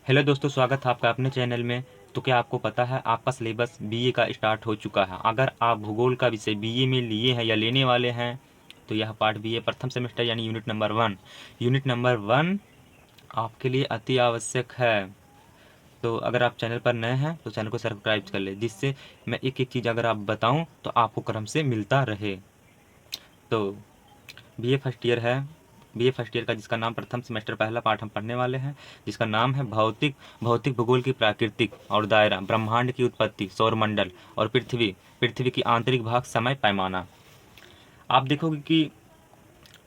Hello दोस्तों, स्वागत है आपका अपने चैनल में। तो क्या आपको पता है आपका सिलेबस बीए का स्टार्ट हो चुका है। अगर आप भूगोल का विषय बीए में लिए हैं या लेने वाले हैं तो यह पार्ट बीए प्रथम सेमेस्टर यानी यूनिट नंबर 1 आपके लिए अति आवश्यक है। तो अगर आप चैनल पर नए हैं तो चैनल को सब्सक्राइब कर ले, जिससे मैं एक एक चीज़ अगर आप बताऊं तो आपको क्रम से मिलता रहे। तो बीए फर्स्ट ईयर है। बीए फर्स्ट ईयर का जिसका नाम प्रथम सेमेस्टर पहला पाठ हम पढ़ने वाले हैं, जिसका नाम है भौतिक भौतिक भूगोल की प्राकृतिक और दायरा, ब्रह्मांड की उत्पत्ति, सौरमंडल और पृथ्वी, पृथ्वी की आंतरिक भाग, समय, पैमाना। आप देखोगे कि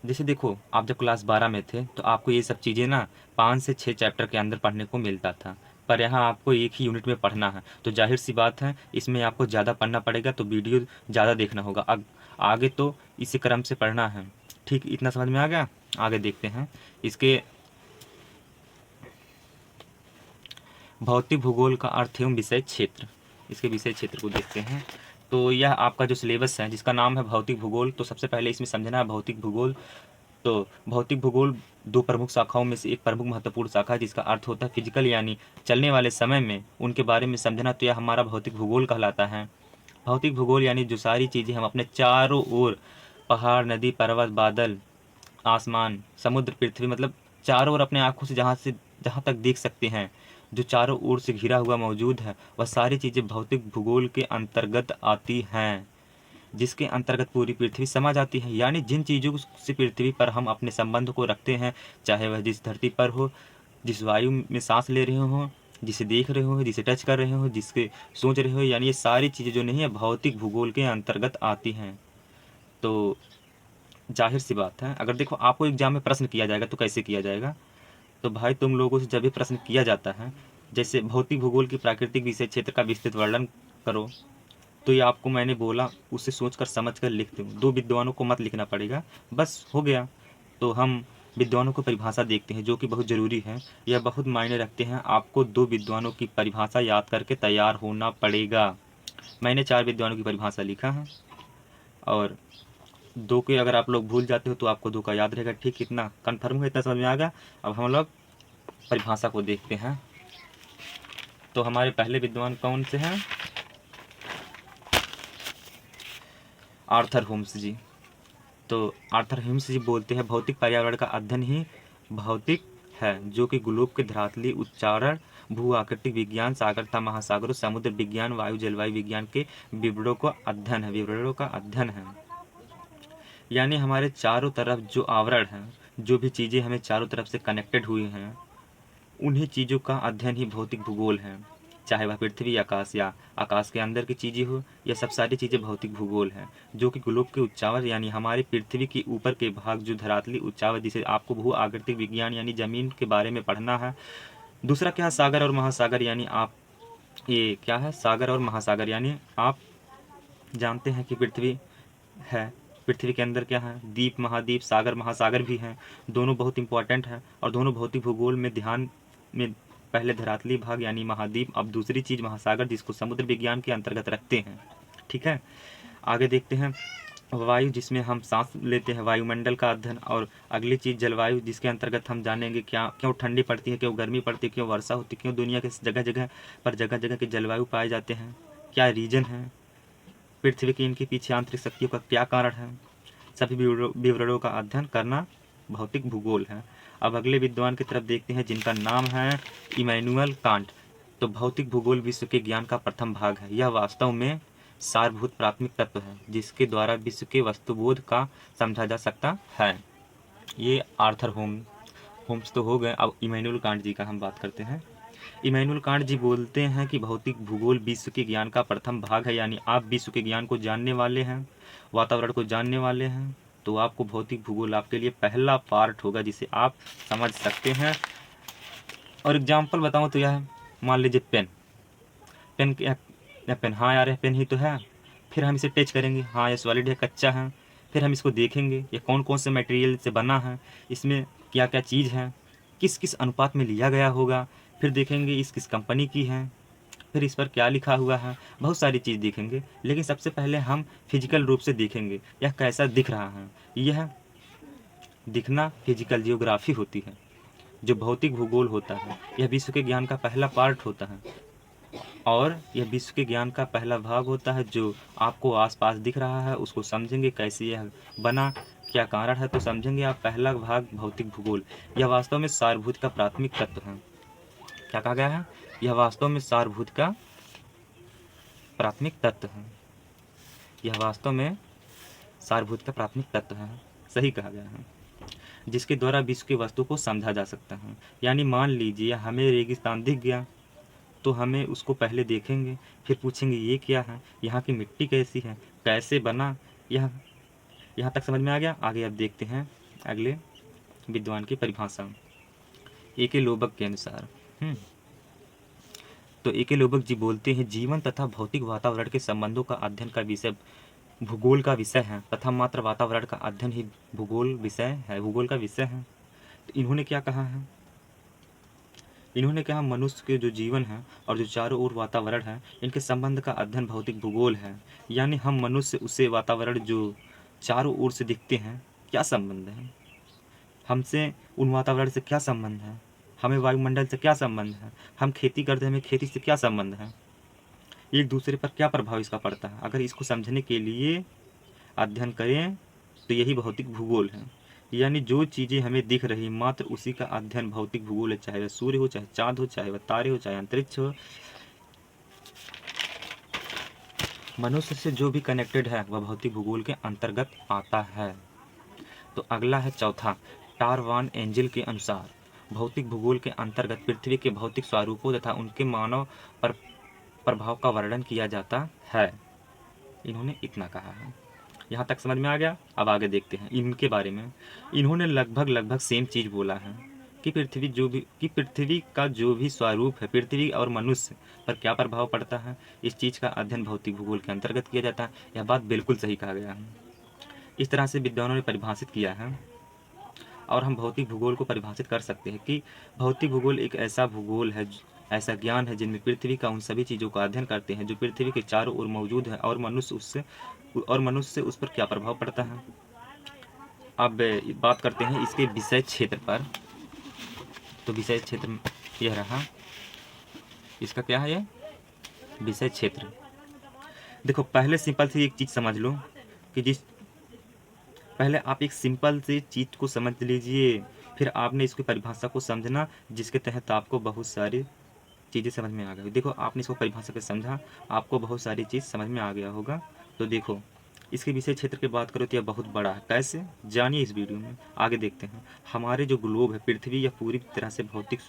जैसे देखो, आप जब क्लास 12 में थे तो आपको ये सब चीज़ें ना 5 से 6 चैप्टर के अंदर पढ़ने को मिलता था। पर यहाँ आपको एक ही यूनिट में पढ़ना है, तो जाहिर सी बात है इसमें आपको ज़्यादा पढ़ना पड़ेगा, तो वीडियो ज़्यादा देखना होगा। आगे तो इसी क्रम से पढ़ना है। ठीक, इतना समझ में आ गया। आगे देखते हैं इसके भौतिक भूगोल का अर्थ एवं विषय क्षेत्र। इसके विषय क्षेत्र को देखते हैं। तो यह आपका जो सिलेबस है जिसका नाम है भौतिक भूगोल, तो सबसे पहले इसमें समझना है भौतिक भूगोल। तो भौतिक भूगोल दो प्रमुख शाखाओं में से एक प्रमुख महत्वपूर्ण शाखा है, जिसका अर्थ होता है फिजिकल यानी चलने वाले समय में उनके बारे में समझना, तो यह हमारा भौतिक भूगोल कहलाता है। भौतिक भूगोल यानी जो सारी चीज़ें हम अपने चारों ओर, पहाड़, नदी, पर्वत, बादल, आसमान, समुद्र, पृथ्वी, मतलब चारों ओर अपने आंखों से जहाँ तक देख सकते हैं, जो चारों ओर से घिरा हुआ मौजूद है, वह सारी चीज़ें भौतिक भूगोल के अंतर्गत आती हैं, जिसके अंतर्गत पूरी पृथ्वी समा जाती है। यानी जिन चीज़ों से पृथ्वी पर हम अपने संबंध को रखते हैं, चाहे वह जिस धरती पर हो, जिस वायु में सांस ले रहे हो, जिसे देख रहे हो, जिसे टच कर रहे हो, जिसके सोच रहे हो, यानी ये सारी चीज़ें जो नहीं है भौतिक भूगोल के अंतर्गत आती हैं। तो जाहिर सी बात है, अगर देखो आपको एग्जाम में प्रश्न किया जाएगा तो कैसे किया जाएगा। तो भाई तुम लोगों से जब भी प्रश्न किया जाता है, जैसे भौतिक भूगोल की प्राकृतिक विषय क्षेत्र का विस्तृत वर्णन करो, तो ये आपको मैंने बोला उससे सोचकर समझकर लिख दो। दो विद्वानों को मत लिखना पड़ेगा, बस हो गया। तो हम विद्वानों को परिभाषा देखते हैं, जो कि बहुत ज़रूरी है। यह बहुत मायने रखते हैं। आपको दो विद्वानों की परिभाषा याद करके तैयार होना पड़ेगा। मैंने 4 विद्वानों की परिभाषा लिखा है, और 2 के अगर आप लोग भूल जाते हो तो आपको 2 का याद रहेगा। ठीक, कितना कन्फर्म है, इतना समझ में आ गया। अब हम लोग परिभाषा को देखते हैं। तो हमारे पहले विद्वान कौन से हैं? आर्थर होम्स जी। तो आर्थर होम्स जी बोलते हैं भौतिक पर्यावरण का अध्ययन ही भौतिक है, जो कि ग्लोब के धरातलीय उच्चारण, भू आकृतिक विज्ञान, सागरता, महासागरों, समुद्र विज्ञान, वायु जलवायु विज्ञान के विवरणों का अध्ययन है। यानी हमारे चारों तरफ जो आवरण है, जो भी चीज़ें हमें चारों तरफ से कनेक्टेड हुई हैं, उन्हीं चीज़ों का अध्ययन ही भौतिक भूगोल है। चाहे वह पृथ्वी, आकाश या आकाश के अंदर की चीज़ें हो, यह सब सारी चीज़ें भौतिक भूगोल है, जो कि ग्लोब के उच्चावर यानी हमारे पृथ्वी के ऊपर के भाग, जो धरातली उच्चावर, जिसे आपको भू आकृतिक विज्ञान यानी ज़मीन के बारे में पढ़ना है। दूसरा क्या है? सागर और महासागर। यानी आप, ये क्या है? सागर और महासागर। यानी आप जानते हैं कि पृथ्वी है, पृथ्वी के अंदर क्या है? द्वीप, महाद्वीप, सागर, महासागर भी हैं। दोनों बहुत इंपॉर्टेंट हैं, और दोनों भौतिक भूगोल में ध्यान में पहले धरातली भाग यानी महाद्वीप, अब दूसरी चीज़ महासागर, जिसको समुद्र विज्ञान के अंतर्गत रखते हैं। ठीक है, आगे देखते हैं। वायु, जिसमें हम सांस लेते हैं, वायुमंडल का अध्ययन। और अगली चीज़ जलवायु, जिसके अंतर्गत हम जानेंगे क्या, क्यों ठंडी पड़ती है, क्यों गर्मी पड़ती है, क्यों वर्षा होती है, क्यों दुनिया के जगह जगह के जलवायु पाए जाते हैं, क्या रीजन है, पृथ्वी की इनके पीछे आंतरिक शक्तियों का क्या कारण है। सभी विवरणों का अध्ययन करना भौतिक भूगोल है। अब अगले विद्वान की तरफ देखते हैं, जिनका नाम है इमैनुअल कांट। तो भौतिक भूगोल विश्व के ज्ञान का प्रथम भाग है। यह वास्तव में सारभूत प्राथमिक तत्व है, जिसके द्वारा विश्व के वस्तुबोध का समझा जा सकता है। ये आर्थर होम्स तो हो गए। अब इमैनुअल कांट जी का हम बात करते हैं। इमैनुअल कांट जी बोलते हैं कि भौतिक भूगोल विश्व के ज्ञान का प्रथम भाग है। यानी आप विश्व के ज्ञान को जानने वाले हैं, वातावरण को जानने वाले हैं, तो आपको भौतिक भूगोल आपके लिए पहला पार्ट होगा, जिसे आप समझ सकते हैं। और एग्जाम्पल बताऊं तो यह है, मान लीजिए पेन। पेन क्या? पेन, हाँ यार यह पेन ही तो है। फिर हम इसे टच करेंगे, हाँ ये सॉलिड है, कच्चा है। फिर हम इसको देखेंगे, ये कौन कौन से मटेरियल से बना है, इसमें क्या क्या चीज़ है, किस किस अनुपात में लिया गया होगा। फिर देखेंगे इस किस कंपनी की है, फिर इस पर क्या लिखा हुआ है, बहुत सारी चीज़ देखेंगे। लेकिन सबसे पहले हम फिजिकल रूप से देखेंगे, यह कैसा दिख रहा है। यह दिखना फिजिकल जियोग्राफी होती है। जो भौतिक भूगोल होता है यह विश्व के ज्ञान का पहला पार्ट होता है, और यह विश्व के ज्ञान का पहला भाग होता है। जो आपको आसपास दिख रहा है उसको समझेंगे, कैसे यह बना, क्या कारण है, तो समझेंगे आप। पहला भाग भौतिक भूगोल, यह वास्तव में सारभूत का प्राथमिक तत्व है। क्या कहा गया है? यह वास्तव में सारभूत का प्राथमिक तत्व है। यह वास्तव में सारभूत का प्राथमिक तत्व है, सही कहा गया है, जिसके द्वारा विश्व की वस्तु को समझा जा सकता है। यानी मान लीजिए हमें रेगिस्तान दिख गया, तो हमें उसको पहले देखेंगे, फिर पूछेंगे ये क्या है, यहाँ की मिट्टी कैसी है, कैसे बना, यह यहाँ तक समझ में आ गया। आगे अब देखते हैं अगले विद्वान की परिभाषा। ए.के. लोबक के अनुसार तो ए.के. लोबक जी बोलते हैं, जीवन तथा भौतिक वातावरण के संबंधों का अध्ययन का विषय भूगोल का विषय है, तथा मात्र वातावरण का अध्ययन ही भूगोल का विषय है। तो इन्होंने क्या कहा है? इन्होंने कहा मनुष्य के जो जीवन है और जो चारों ओर वातावरण है, इनके संबंध का अध्ययन भौतिक भूगोल है। यानी हम मनुष्य उससे वातावरण जो चारों ओर से दिखते हैं, क्या संबंध है हमसे, उन वातावरण से क्या संबंध है, हमें वायुमंडल से क्या संबंध है, हम खेती करते हैं, हमें खेती से क्या संबंध है, एक दूसरे पर क्या प्रभाव इसका पड़ता है। अगर इसको समझने के लिए अध्ययन करें तो यही भौतिक भूगोल है। यानी जो चीज़ें हमें दिख रही मात्र उसी का अध्ययन भौतिक भूगोल है, चाहे वह सूर्य हो, चाहे चाँद हो, चाहे वह तारे हो, चाहे अंतरिक्ष हो। मनुष्य से जो भी कनेक्टेड है वह भौतिक भूगोल के अंतर्गत आता है। तो अगला है चौथा, टार वान एंजिल के अनुसार भौतिक भूगोल के अंतर्गत पृथ्वी के भौतिक स्वरूपों तथा उनके मानव पर प्रभाव का वर्णन किया जाता है। इन्होंने इतना कहा है। यहाँ तक समझ में आ गया। अब आगे देखते हैं इनके बारे में। इन्होंने लगभग सेम चीज़ बोला है कि पृथ्वी का जो भी स्वरूप है, पृथ्वी और मनुष्य पर क्या प्रभाव पड़ता है, इस चीज़ का अध्ययन भौतिक भूगोल के अंतर्गत किया जाता है। यह बात बिल्कुल सही कहा गया है। इस तरह से विद्वानों ने परिभाषित किया है, और हम भौतिक भूगोल को परिभाषित कर सकते हैं कि भौतिक भूगोल एक ऐसा भूगोल है, ऐसा ज्ञान है जिनमें पृथ्वी का उन सभी चीज़ों का अध्ययन करते हैं जो पृथ्वी के चारों ओर मौजूद है, और मनुष्य से उस पर क्या प्रभाव पड़ता है। अब बात करते हैं इसके विषय क्षेत्र पर। तो विषय क्षेत्र यह रहा, इसका क्या है, ये विषय क्षेत्र। देखो पहले सिंपल सी एक चीज़ समझ लो कि पहले आप एक सिंपल सी चीज़ को समझ लीजिए, फिर आपने इसकी परिभाषा को समझना, जिसके तहत आपको बहुत सारी चीज़ें समझ में आ गई। देखो आपने इसको परिभाषा के समझा, आपको बहुत सारी चीज़ समझ में आ गया होगा। तो देखो इसके विषय क्षेत्र की बात करो तो यह बहुत बड़ा है। कैसे, जानिए इस वीडियो में। आगे देखते हैं। हमारे जो ग्लोब है, पृथ्वी, यह पूरी तरह से भौतिक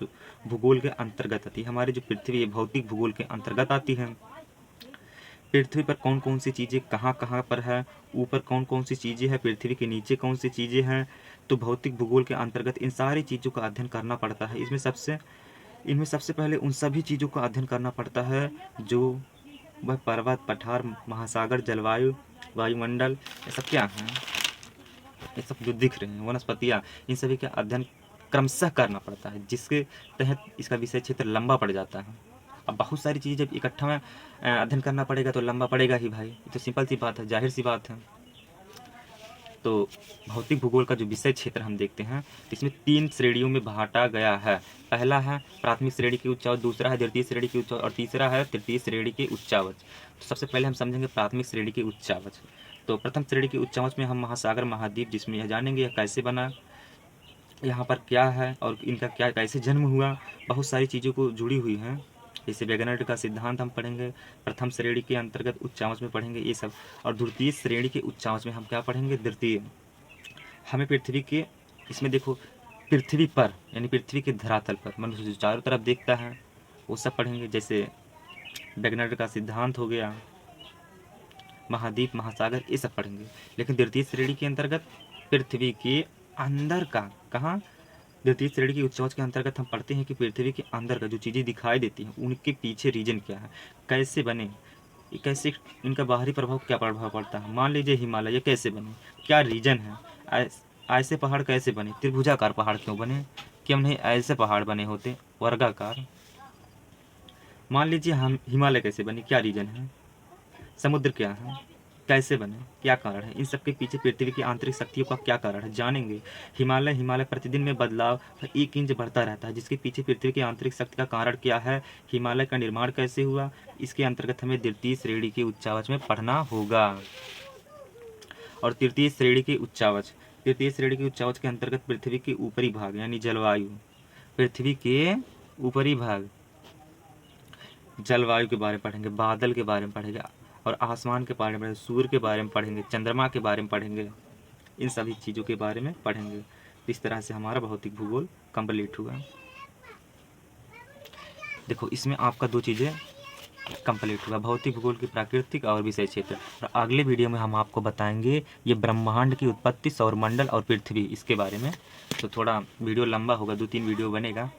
भूगोल के अंतर्गत आती है। हमारी जो पृथ्वी है भौतिक भूगोल के अंतर्गत आती है। पृथ्वी पर कौन कौन सी चीज़ें कहाँ कहाँ पर है, ऊपर कौन कौन सी चीज़ें हैं, पृथ्वी के नीचे कौन सी चीज़ें हैं। तो भौतिक भूगोल के अंतर्गत इन सारी चीज़ों का अध्ययन करना पड़ता है। इनमें सबसे पहले उन सभी चीज़ों का अध्ययन करना पड़ता है जो वह पर्वत, पठार, महासागर, जलवायु, वायुमंडल, ये सब क्या हैं, ये सब जो दिख रहे हैं, वनस्पतियाँ, इन सभी का अध्ययन क्रमशः करना पड़ता है, जिसके तहत इसका विषय क्षेत्र लंबा पड़ जाता है। अब बहुत सारी चीज़ें जब इकट्ठा में अध्ययन करना पड़ेगा तो लंबा पड़ेगा ही भाई, ये तो सिंपल सी बात है, जाहिर सी बात है। तो भौतिक भूगोल का जो विषय क्षेत्र हम देखते हैं, इसमें 3 श्रेणियों में बांटा गया है। पहला है प्राथमिक श्रेणी के उच्चावच, दूसरा है द्वितीय श्रेणी के उच्चावच, और तीसरा है तृतीय श्रेणी के उच्चावच। तो सबसे पहले हम समझेंगे प्राथमिक श्रेणी के उच्चावच। तो प्रथम श्रेणी के उच्चावच में हम महासागर, महाद्वीप, जिसमें यह जानेंगे यह कैसे बना, यहाँ पर क्या है और इनका क्या कैसे जन्म हुआ, बहुत सारी चीज़ों को जुड़ी हुई हैं। जैसे वैगनर्ड का सिद्धांत हम पढ़ेंगे, प्रथम श्रेणी के अंतर्गत उच्चावच में पढ़ेंगे ये सब। और द्वितीय श्रेणी के उच्चावच में हम क्या पढ़ेंगे, द्वितीय। हमें पृथ्वी के, इसमें देखो पृथ्वी पर यानी पृथ्वी के धरातल पर मनुष्य जो चारों तरफ देखता है वो सब पढ़ेंगे। जैसे वैगनर्ड का सिद्धांत हो गया, महाद्वीप, महासागर, ये सब पढ़ेंगे। लेकिन द्वितीय श्रेणी के अंतर्गत पृथ्वी के अंदर का, कहाँ, द्वितीय श्रेणी की उच्चावच के अंतर्गत हम पढ़ते हैं कि पृथ्वी के अंदर का जो चीज़ें दिखाई देती हैं उनके पीछे रीजन क्या है, कैसे बने, ये कैसे, इनका बाहरी प्रभाव क्या प्रभाव पड़ता है। मान लीजिए हिमालय, ये कैसे बने, क्या रीजन है, ऐसे पहाड़ कैसे बने, त्रिभुजाकार पहाड़ क्यों बने, क्यों नहीं ऐसे पहाड़ बने होते वर्गाकार। मान लीजिए हम हिमालय कैसे बने, क्या रीजन है, समुद्र क्या है, कैसे बने, क्या कारण है, इन सब के पीछे पृथ्वी की आंतरिक शक्तियों का क्या कारण है, जानेंगे। हिमालय प्रतिदिन में बदलाव 1 इंच बढ़ता रहता है, जिसके पीछे पृथ्वी की आंतरिक शक्ति का कारण क्या है, हिमालय का निर्माण कैसे हुआ, इसके अंतर्गत हमें द्वितीय श्रेणी के उच्चावच में पढ़ना होगा। और तृतीय श्रेणी के उच्चावच, तृतीय श्रेणी के उच्चावच के अंतर्गत पृथ्वी के ऊपरी भाग यानी जलवायु, पृथ्वी के ऊपरी भाग जलवायु के बारे में पढ़ेंगे, बादल के बारे में पढ़ेंगे, और आसमान के बारे में पढ़ेंगे, सूर्य के बारे में पढ़ेंगे, चंद्रमा के बारे में पढ़ेंगे, इन सभी चीज़ों के बारे में पढ़ेंगे। तो इस तरह से हमारा भौतिक भूगोल कंप्लीट हुआ। देखो इसमें आपका 2 चीज़ें कंप्लीट हुआ, भौतिक भूगोल की प्राकृतिक और विषय क्षेत्र। और अगले वीडियो में हम आपको बताएंगे ये ब्रह्मांड की उत्पत्ति, सौरमंडल और पृथ्वी, इसके बारे में। तो थोड़ा वीडियो लंबा होगा, 2-3 वीडियो बनेगा।